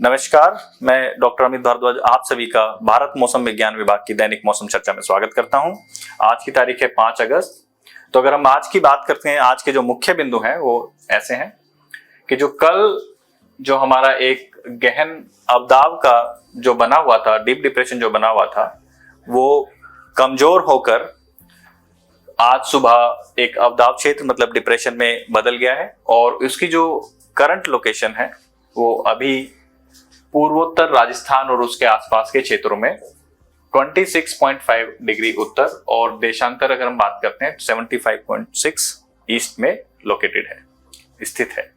नमस्कार, मैं डॉक्टर अमित भारद्वाज आप सभी का भारत मौसम विज्ञान विभाग की दैनिक मौसम चर्चा में स्वागत करता हूं। आज की तारीख है 5 अगस्त। तो अगर हम आज की बात करते हैं, आज के जो मुख्य बिंदु हैं वो ऐसे हैं कि जो कल जो हमारा एक गहन अवदाब का जो बना हुआ था, डीप डिप्रेशन जो बना हुआ था, वो कमजोर होकर आज सुबह एक अवदाब क्षेत्र मतलब डिप्रेशन में बदल गया है और उसकी जो करंट लोकेशन है वो अभी पूर्वोत्तर राजस्थान और उसके आसपास के क्षेत्रों में 26.5 डिग्री उत्तर और देशांतर अगर हम बात करते हैं 75.6 ईस्ट में लोकेटेड है, स्थित है,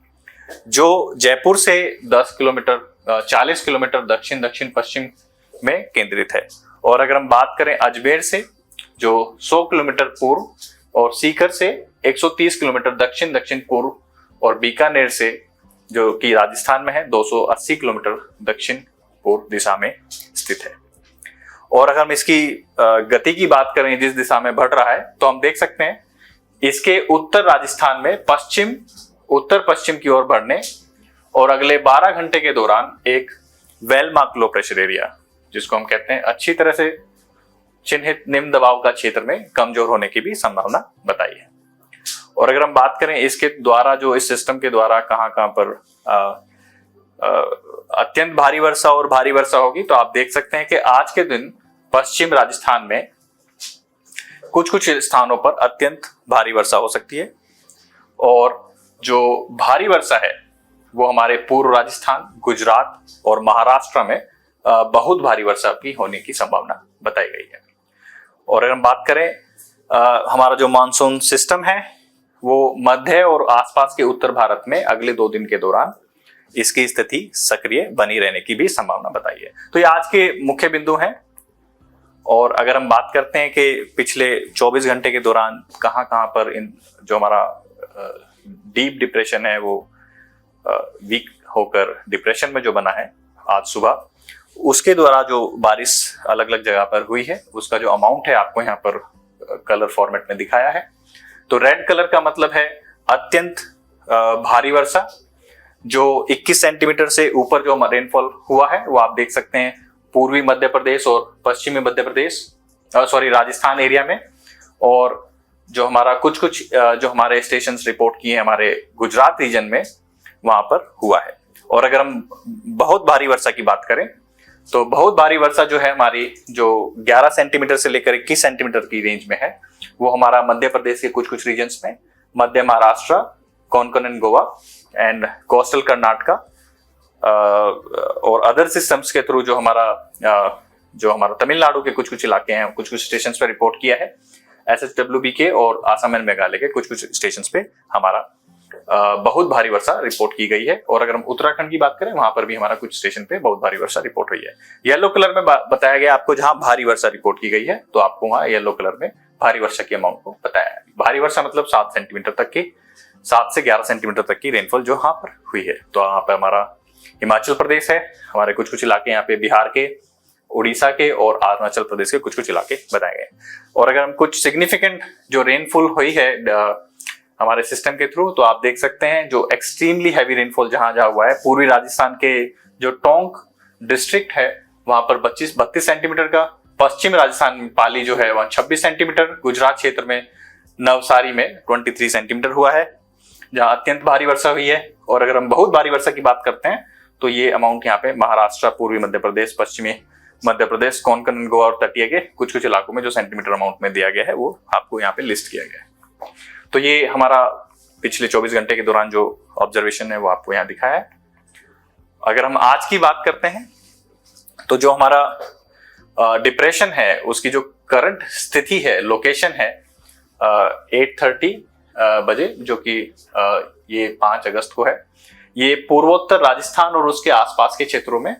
जो जयपुर से 10 किलोमीटर 40 किलोमीटर दक्षिण दक्षिण पश्चिम में केंद्रित है। और अगर हम बात करें अजमेर से जो 100 किलोमीटर पूर्व और सीकर से 130 किलोमीटर दक्षिण दक्षिण पूर्व और बीकानेर से जो कि राजस्थान में है 280 किलोमीटर दक्षिण पूर्व दिशा में स्थित है। और अगर हम इसकी गति की बात करें, जिस दिशा में बढ़ रहा है, तो हम देख सकते हैं इसके उत्तर राजस्थान में पश्चिम उत्तर पश्चिम की ओर बढ़ने और अगले 12 घंटे के दौरान एक well mark low pressure area, जिसको हम कहते हैं अच्छी तरह से चिन्हित निम्न दबाव का क्षेत्र में कमजोर होने की भी संभावना बताई है। और अगर हम बात करें इसके द्वारा, जो इस सिस्टम के द्वारा कहां पर अत्यंत भारी वर्षा और भारी वर्षा होगी, तो आप देख सकते हैं कि आज के दिन पश्चिम राजस्थान में कुछ स्थानों पर अत्यंत भारी वर्षा हो सकती है और जो भारी वर्षा है वो हमारे पूर्व राजस्थान, गुजरात और महाराष्ट्र में बहुत भारी वर्षा की होने की संभावना बताई गई है। और अगर हम बात करें हमारा जो मानसून सिस्टम है वो मध्य और आसपास के उत्तर भारत में अगले 2 दिन के दौरान इसकी स्थिति सक्रिय बनी रहने की भी संभावना बताई है। तो ये आज के मुख्य बिंदु हैं। और अगर हम बात करते हैं कि पिछले 24 घंटे के दौरान कहां पर इन जो हमारा डीप डिप्रेशन है वो वीक होकर डिप्रेशन में जो बना है आज सुबह, उसके द्वारा जो बारिश अलग अलग जगह पर हुई है उसका जो अमाउंट है आपको यहाँ पर कलर फॉर्मेट में दिखाया है। तो रेड कलर का मतलब है अत्यंत भारी वर्षा, जो 21 सेंटीमीटर से ऊपर जो रेनफॉल हुआ है वो आप देख सकते हैं पूर्वी मध्य प्रदेश और पश्चिमी मध्य प्रदेश राजस्थान एरिया में। और जो हमारा कुछ जो हमारे स्टेशन रिपोर्ट किए हैं हमारे गुजरात रीजन में, वहां पर हुआ है। और अगर हम बहुत भारी वर्षा की बात करें तो बहुत भारी वर्षा जो है हमारी जो 11 सेंटीमीटर से लेकर 21 सेंटीमीटर की रेंज में है, वो हमारा मध्य प्रदेश के कुछ रीजन्स में, Madhya Maharashtra, Konkan and Goa and coastal Karnataka और अदर सिस्टम्स के थ्रू जो हमारा तमिलनाडु के कुछ इलाके हैं, कुछ स्टेशंस पे रिपोर्ट किया है। SHWB के और आसाम एंड मेघालय के कुछ स्टेशंस पे हमारा बहुत भारी वर्षा रिपोर्ट की गई है। और अगर हम उत्तराखंड की बात करें, वहां पर भी हमारा कुछ स्टेशन पे बहुत भारी वर्षा रिपोर्ट हुई है। येलो कलर में बताया गया आपको जहां भारी वर्षा रिपोर्ट की गई है, तो आपको वहां येलो कलर में भारी वर्षा की अमाउंट को बताया है। भारी वर्षा मतलब 7 सेंटीमीटर तक की, 7 से 11 सेंटीमीटर तक की रेनफॉल जो यहाँ पर हुई है। तो यहाँ पर हमारा हिमाचल प्रदेश है, हमारे कुछ इलाके यहाँ पे बिहार के, उड़ीसा के और अरुणाचल प्रदेश के कुछ इलाके बताए गए। और अगर हम कुछ सिग्निफिकेंट जो रेनफॉल हुई है हमारे सिस्टम के थ्रू, तो आप देख सकते हैं जो एक्सट्रीमली हैवी रेनफॉल जहां हुआ है, पूर्वी राजस्थान के जो टोंक डिस्ट्रिक्ट है वहां पर 32 सेंटीमीटर का, पश्चिम राजस्थान में पाली जो है वहां 26 सेंटीमीटर, गुजरात क्षेत्र में नवसारी में 23 सेंटीमीटर हुआ है जहां अत्यंत भारी वर्षा हुई है। और अगर हम बहुत भारी वर्षा की बात करते हैं तो ये अमाउंट यहाँ पे महाराष्ट्र, पूर्वी मध्य प्रदेश, पश्चिमी मध्य प्रदेश, कोंकण, गोवा और तटीय के कुछ इलाकों में जो सेंटीमीटर अमाउंट में दिया गया है वो आपको यहाँ पे लिस्ट किया गया है। तो ये हमारा पिछले 24 घंटे के दौरान जो ऑब्जर्वेशन है वो आपको यहाँ दिखाया है। अगर हम आज की बात करते हैं तो जो हमारा डिप्रेशन है उसकी जो करंट स्थिति है, लोकेशन है 8:30 बजे, जो कि ये 5 अगस्त को है। ये पूर्वोत्तर राजस्थान और उसके आसपास के क्षेत्रों में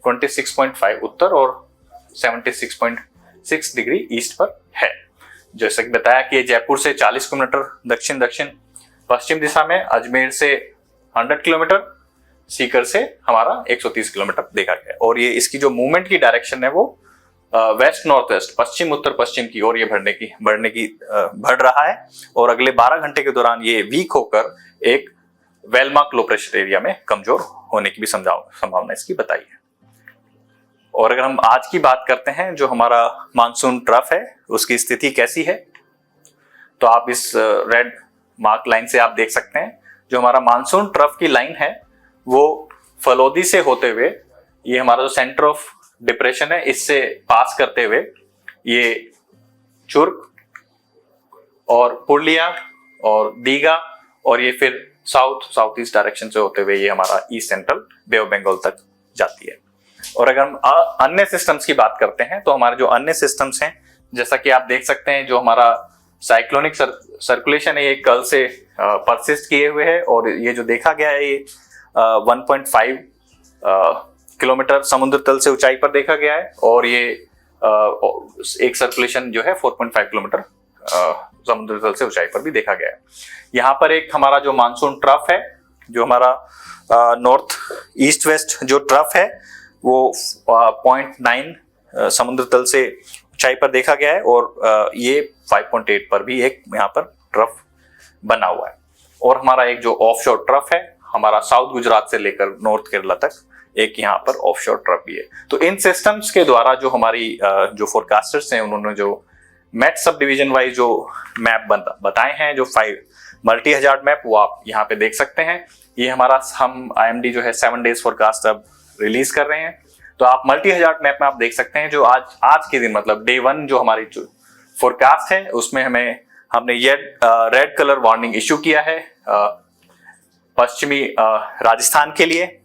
26.5 उत्तर और 76.6 डिग्री ईस्ट पर है। जैसे कि बताया कि जयपुर से 40 किलोमीटर दक्षिण दक्षिण पश्चिम दिशा में, अजमेर से 100 किलोमीटर, सीकर से हमारा 130 किलोमीटर देखा गया। और ये इसकी जो मूवमेंट की डायरेक्शन है वो वेस्ट नॉर्थ वेस्ट, पश्चिम उत्तर पश्चिम की ओर ये बढ़ रहा है। और अगले 12 घंटे के दौरान ये वीक होकर एक well mark low pressure area में कमजोर होने की भी संभावना इसकी बताई है। और अगर हम आज की बात करते हैं, जो हमारा मानसून ट्रफ है उसकी स्थिति कैसी है, तो आप इस रेड मार्क लाइन से आप देख सकते हैं जो हमारा मानसून ट्रफ की लाइन है वो फलोदी से होते हुए ये हमारा जो सेंटर ऑफ डिप्रेशन है इससे पास करते हुए ये चुर्क और पुरलिया और दीघा और ये फिर साउथ ईस्ट डायरेक्शन से होते हुए ये हमारा east central bay of Bengal तक जाती है। और अगर हम अन्य सिस्टम्स की बात करते हैं तो हमारे जो अन्य सिस्टम्स हैं, जैसा कि आप देख सकते हैं, जो हमारा साइक्लोनिक सर्कुलेशन है ये कल से परसिस्ट किए हुए है और ये जो देखा गया है ये 1.5 किलोमीटर समुद्र तल से ऊंचाई पर देखा गया है और ये एक सर्कुलेशन जो है 4.5 किलोमीटर समुद्र तल से ऊंचाई पर भी देखा गया है। यहाँ पर एक हमारा जो मानसून ट्रफ है, जो हमारा नॉर्थ ईस्ट वेस्ट जो ट्रफ है वो 0.9 समुद्र तल से ऊंचाई पर देखा गया है और ये 5.8 पर भी एक यहाँ पर ट्रफ बना हुआ है। और हमारा एक जो ऑफशोर ट्रफ है हमारा साउथ गुजरात से लेकर नॉर्थ केरला तक एक यहाँ पर ऑफशोर ट्रफ भी है। तो इन सिस्टम्स के द्वारा जो हमारी जो फोरकास्टर्स हैं उन्होंने जो मेट सब डिवीजन वाइज जो मैप बताए हैं, जो 5 मल्टी हजार्ड मैप, वो आप यहाँ पे देख सकते हैं। ये हमारा हम IMD जो है 7 डेज फोरकास्ट अब रिलीज कर रहे हैं। तो आप मल्टी हजार्ड मैप में आप देख सकते हैं जो आज के दिन मतलब डे 1 जो हमारी जो फोरकास्ट है उसमें हमने ये रेड कलर वार्निंग इश्यू किया है पश्चिमी राजस्थान के लिए,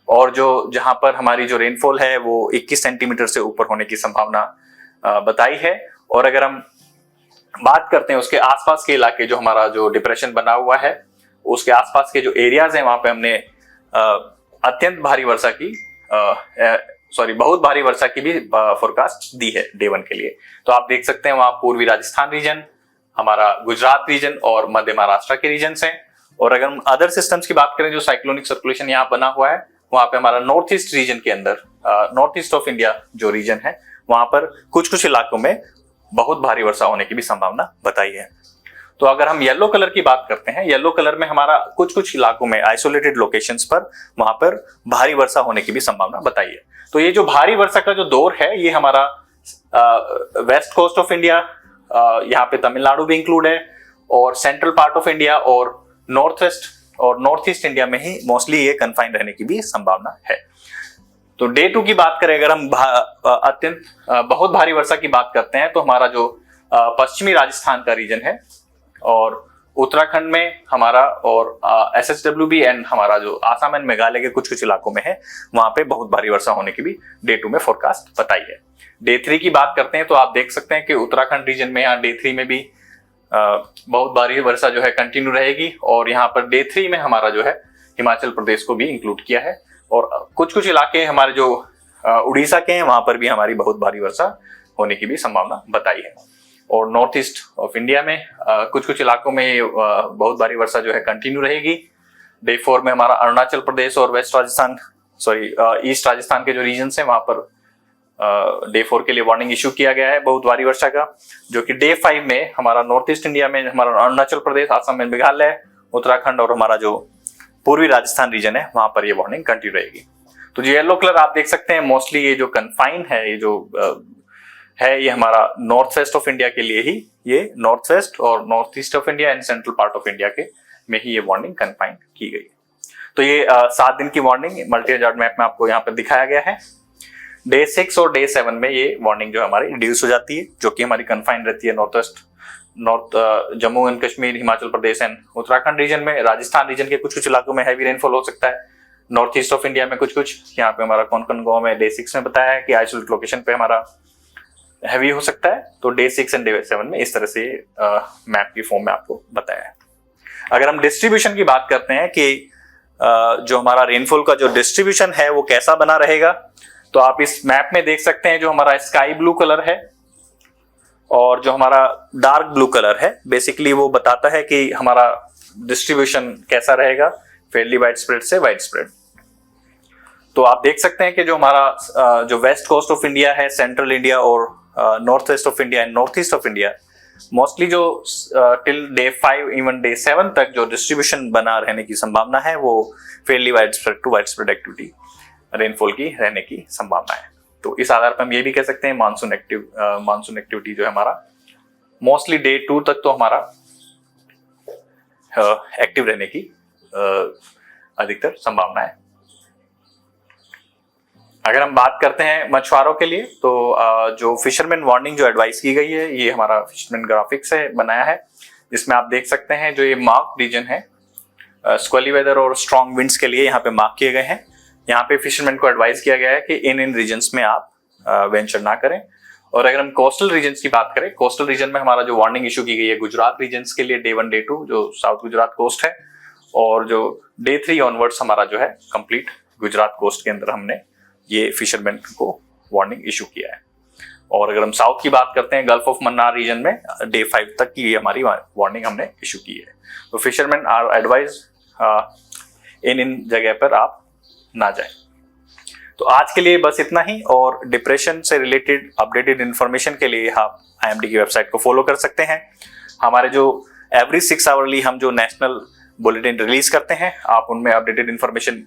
और जो जहां पर हमारी जो रेनफॉल है वो 21 सेंटीमीटर से ऊपर होने की संभावना बताई है। और अगर हम बात करते हैं उसके आसपास के इलाके, जो हमारा जो डिप्रेशन बना हुआ है उसके आसपास के जो एरियाज हैं वहां पे हमने अत्यंत भारी वर्षा की बहुत भारी वर्षा की भी फोरकास्ट दी है डे 1 के लिए। तो आप देख सकते हैं वहां पूर्वी राजस्थान रीजन, हमारा गुजरात रीजन और मध्य महाराष्ट्र के रीजन हैं। और अगर हम अदर सिस्टम्स की बात करें जो साइक्लोनिक सर्कुलेशन यहाँ बना हुआ है, वहां पे हमारा नॉर्थ ईस्ट रीजन के अंदर नॉर्थ ईस्ट ऑफ इंडिया जो रीजन है वहां पर कुछ इलाकों में बहुत भारी वर्षा होने की भी संभावना बताई है। तो अगर हम येलो कलर की बात करते हैं, येलो कलर में हमारा कुछ इलाकों में आइसोलेटेड लोकेशंस पर वहां पर भारी वर्षा होने की भी संभावना बताई है। तो ये जो भारी वर्षा का जो दौर है ये हमारा वेस्ट कोस्ट ऑफ इंडिया, यहाँ पे तमिलनाडु भी इंक्लूड है, और सेंट्रल पार्ट ऑफ इंडिया और नॉर्थ वेस्ट और नॉर्थ ईस्ट इंडिया में ही मोस्टली ये कन्फाइंड रहने की भी संभावना है। तो डे 2 की बात करें, अगर हम अत्यंत बहुत भारी वर्षा की बात करते हैं तो हमारा जो पश्चिमी राजस्थान का रीजन है और उत्तराखंड में हमारा और SSWB एंड हमारा जो आसाम एंड मेघालय के कुछ इलाकों में है वहां पे बहुत भारी वर्षा होने की भी डे 2 में फोरकास्ट बताई है। डे 3 की बात करते हैं तो आप देख सकते हैं कि उत्तराखंड रीजन में यहाँ डे 3 में भी बहुत भारी वर्षा जो है कंटिन्यू रहेगी, और यहाँ पर डे 3 में हमारा जो है हिमाचल प्रदेश को भी इंक्लूड किया है, और कुछ इलाके हमारे जो उड़ीसा के हैं वहां पर भी हमारी बहुत भारी वर्षा होने की भी संभावना बताई है। और नॉर्थ ईस्ट ऑफ इंडिया में कुछ इलाकों में बहुत भारी वर्षा जो है कंटिन्यू रहेगी। डे 4 में हमारा अरुणाचल प्रदेश और ईस्ट राजस्थान के जो रीजन है वहां पर डे 4 के लिए वार्निंग इशू किया गया है बहुत भारी वर्षा का, जो कि डे 5 में हमारा नॉर्थ ईस्ट इंडिया में हमारा अरुणाचल प्रदेश, आसाम एंड मेघालय, उत्तराखंड और हमारा जो पूर्वी राजस्थान रीजन है वहां पर ये वार्निंग कंटिन्यू रहेगी। तो जो येलो कलर आप देख सकते हैं मोस्टली ये जो कन्फाइन है, ये जो है ये हमारा नॉर्थ वेस्ट ऑफ इंडिया के लिए ही, ये नॉर्थ वेस्ट और north east of India and central part of India के में ही ये वार्निंग कन्फाइन की गई। तो ये 7 दिन की वार्निंग मल्टी हजार्ड मैप में आपको यहाँ पर दिखाया गया है। डे 6 और डे 7 में ये वार्निंग जो हमारी रिड्यूस हो जाती है, जो कि हमारी कन्फाइन रहती है north Jammu and Kashmir, Himachal Pradesh and Uttarakhand region में। राजस्थान रीजन के कुछ इलाकों में हैवी रेनफॉल हो सकता है। नॉर्थ ईस्ट ऑफ इंडिया में कुछ यहाँ पे हमारा कोंकण गांव में डे 6 में बताया है कि आइसोलेट लोकेशन पे हमारा हैवी हो सकता है। तो डे 6 एंड डे 7 में इस तरह से मैप की फॉर्म में आपको बताया है। अगर हम डिस्ट्रीब्यूशन की बात करते हैं कि जो हमारा रेनफॉल का जो डिस्ट्रीब्यूशन है वो कैसा बना रहेगा, तो आप इस मैप में देख सकते हैं जो हमारा स्काई ब्लू कलर है और जो हमारा डार्क ब्लू कलर है, बेसिकली वो बताता है कि हमारा डिस्ट्रीब्यूशन कैसा रहेगा, फेयरली वाइड स्प्रेड से वाइड स्प्रेड। तो आप देख सकते हैं कि जो हमारा जो वेस्ट कोस्ट ऑफ इंडिया है, सेंट्रल इंडिया और north west of India and north east of India, mostly जो टिल डे 5 इवन डे 7 तक जो डिस्ट्रीब्यूशन बना रहने की संभावना है वो fairly widespread to widespread activity rainfall की रहने की संभावना है। तो इस आधार पर हम ये भी कह सकते हैं मानसून एक्टिविटी जो है हमारा मोस्टली डे 2 तक तो हमारा एक्टिव रहने की अधिकतर संभावना है। अगर हम बात करते हैं मछुआरों के लिए तो जो फिशरमैन वार्निंग जो एडवाइस की गई है ये हमारा फिशरमैन ग्राफिक्स है बनाया है, जिसमें आप देख सकते हैं जो ये मार्क रीजन है स्क्वेली वेदर और स्ट्रॉन्ग विंड्स के लिए यहाँ पे मार्क किए गए हैं। यहाँ पे फिशरमैन को एडवाइस किया गया है कि इन रीजन्स में आप वेंचर ना करें। और अगर हम कोस्टल रीजन्स की बात करें, कोस्टल रीजन में हमारा जो वार्निंग इशू की गई है गुजरात रीजन्स के लिए डे 1 डे 2 जो साउथ गुजरात कोस्ट है, और जो डे 3 ऑनवर्ड्स हमारा जो है कंप्लीट गुजरात कोस्ट के अंदर हमने ये फिशरमैन को वार्निंग इशू किया है। और अगर हम साउथ की बात करते हैं गल्फ ऑफ मन्नार रीजन में डे 5 तक की हमारी वार्निंग हमने इशू की है। तो फिशरमैन आर एडवाइज इन जगह पर आप ना जाएं। तो आज के लिए बस इतना ही, और डिप्रेशन से रिलेटेड अपडेटेड इंफॉर्मेशन के लिए आप IMD की वेबसाइट को फॉलो कर सकते हैं। हमारे जो एवरी 6 आवरली हम जो नेशनल बुलेटिन रिलीज करते हैं, आप उनमें अपडेटेड इंफॉर्मेशन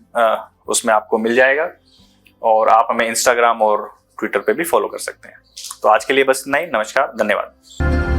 उसमें आपको मिल जाएगा, और आप हमें इंस्टाग्राम और ट्विटर पे भी फॉलो कर सकते हैं। तो आज के लिए बस इतना ही। नमस्कार, धन्यवाद।